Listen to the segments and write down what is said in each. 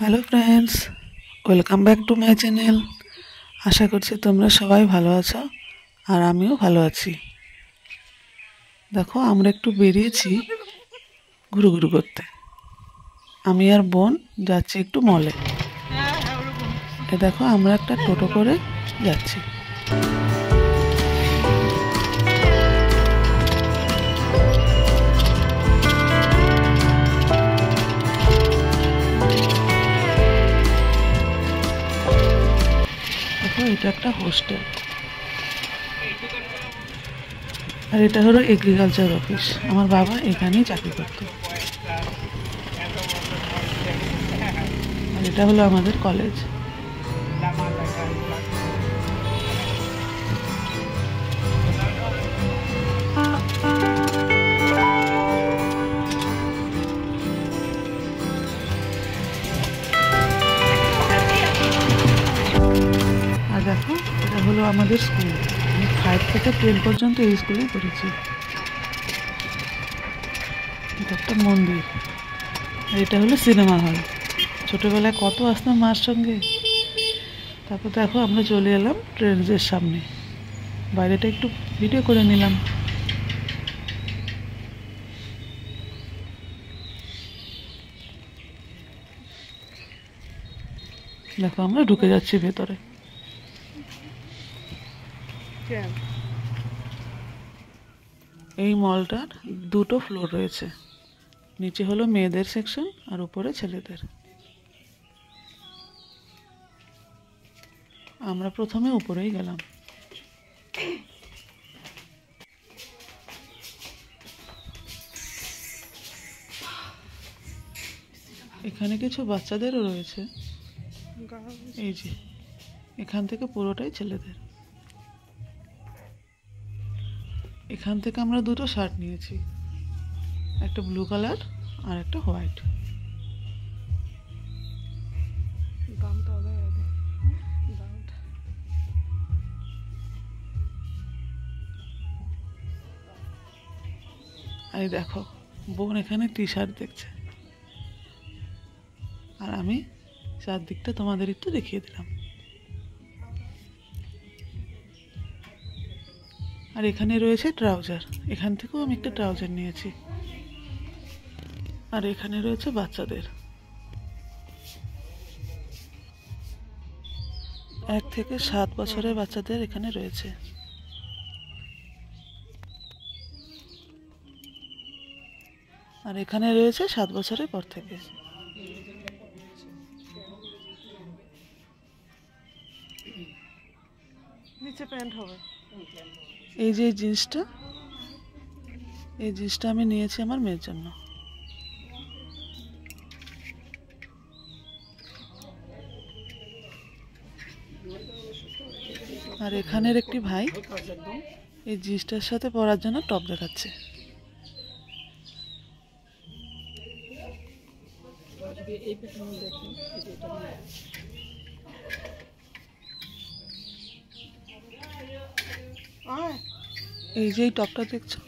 Hello friends, welcome back to my channel. আশা করছি তোমরা সবাই ভালো আছো আর আমিও ভালো আছি। দেখো, আমরা একটু বেরিয়েছি ঘুরু করতে। আমি আর বোন যাচ্ছি একটু মলে। দেখো, আমরা একটা টোটো করে যাচ্ছি। দেখো, এটা একটা হোস্টেল আর এটা হলো এগ্রিকালচার অফিস। আমার বাবা এখানেই চাকরি করতো। আর এটা হলো আমাদের কলেজ। আর দেখো, এটা হলো আমাদের স্কুল। আমি 5 থেকে 10 পর্যন্ত এই স্কুলেই পড়েছি। এটা একটা মন্দির আর এটা হলো সিনেমা হল। ছোটবেলায় কত আসতাম মার সঙ্গে। তারপর দেখো, আমরা চলে এলাম ট্রেনের সামনে। বাইরেটা একটু ভিডিও করে নিলাম। দেখো, আমরা ঢুকে যাচ্ছি ভেতরে। এই মলটার 2টো ফ্লোর রয়েছে। নিচে হলো মেয়েদের সেকশন আর উপরে ছেলেদের। আমরা প্রথমে উপরেই গেলাম। এখানে কিছু বাচ্চাদেরও রয়েছে। এই যে, এখান থেকে পুরোটাই ছেলেদের। এখান থেকে আমরা 2টো শার্ট নিয়েছি, একটা ব্লু কালার আর একটা হোয়াইট। আর এই দেখো, বোন এখানে টি শার্ট দেখছে আর আমি চারদিকটা তোমাদের একটু দেখিয়ে দিলাম। আর এখানে রয়েছে ট্রাউজার। এখান থেকেও আমি একটা ট্রাউজার নিয়েছি। আর এখানে রয়েছে বাচ্চাদের 1 থেকে 7 বছরের বাচ্চাদের এখানে রয়েছে। আর এখানে রয়েছে 7 বছরের পর থেকে। নিচে প্যান্ট হবে। এই যে জিন্সটা, এই জিন্সটা আমি নিয়েছি আমার মেয়ের জন্য। আর এখানের একটি ভাই এই জিন্সটার সাথে পরার জন্য টপ দেখাচ্ছে। এই যে টপটা দেখছো,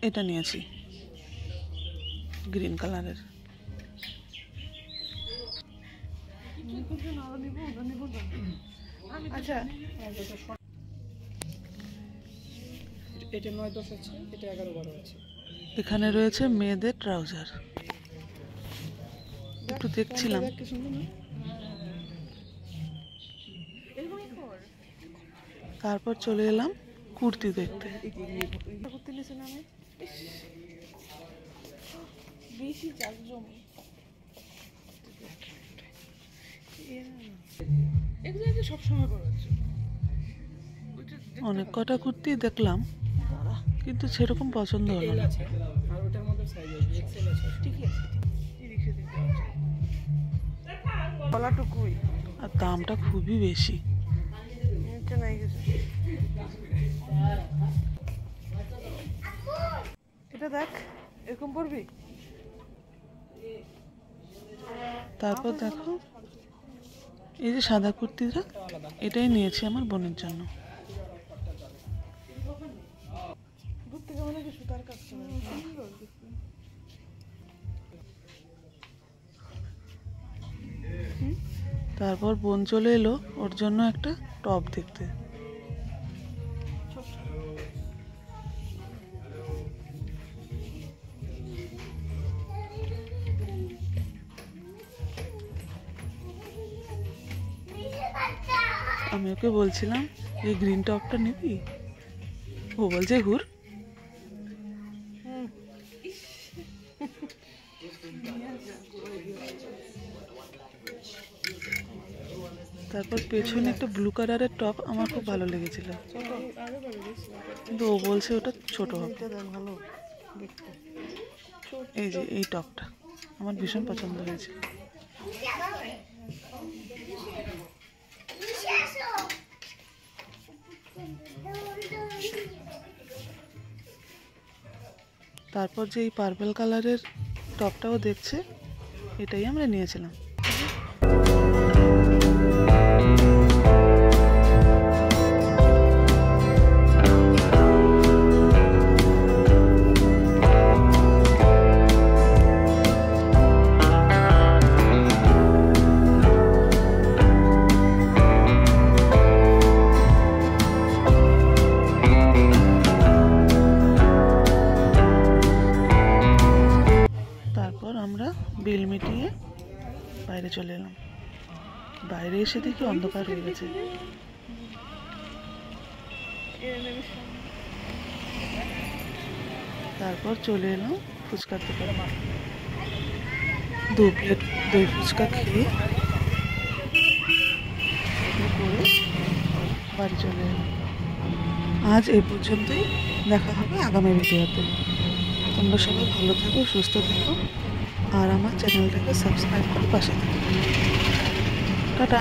এটা নিয়েছি গ্রিন কালারের। আচ্ছা, এটা 9-10 আছে, এটা 11-12 আছে। এখানে রয়েছে মেয়েদের ট্রাউজার। একটু দেখছিলাম। তারপর চলে এলাম কুর্তি দেখতে। অনেক কটা কুর্তি দেখলাম, কিন্তু সেরকম পছন্দ হলো না। আর ওটার মধ্যে সাইজ আছে, এক্সেল আছে। ঠিকই আছে, গলাটুকুই। আর দামটা খুবই বেশি। এটা দেখ, এরকম পড়বি। তারপর দেখো, এই যে সাদা কুর্তিটা, এটাই নিয়েছি আমার বোনের জন্য। তারপর বোন চলে এলো ওর জন্য একটা টব দেখতে। আমি ওকে বলছিলাম এই গ্রিন টপটা নিবি, ও বলছে হুর। তারপর পেছনে একটা ব্লু কালারের টপ আমার খুব ভালো লেগেছিল, কিন্তু ও বলছে ওটা ছোট হবে। এই যে এই টপটা আমার ভীষণ পছন্দ হয়েছে। তারপর যে এই পার্পল কালারের টপটাও দেখছে, এটাই আমরা নিয়েছিলাম। আমরা বিল মিটিয়ে বাইরে চলে এলাম। বাইরে এসে দেখি অন্ধকার হয়ে গেছে। তারপর চলে এলাম ফুচকার দোকানে। 2 প্লেট দই ফুচকা খেয়ে করে বাড়ি চলে এলাম। আজ এই পর্যন্তই, দেখা হবে আগামী ভিডিওতে। তোমরা সবাই ভালো থাকো, সুস্থ থাকো, আর আমার চ্যানেলটাকে সাবস্ক্রাইব করে পাশে থাকো। টাটা।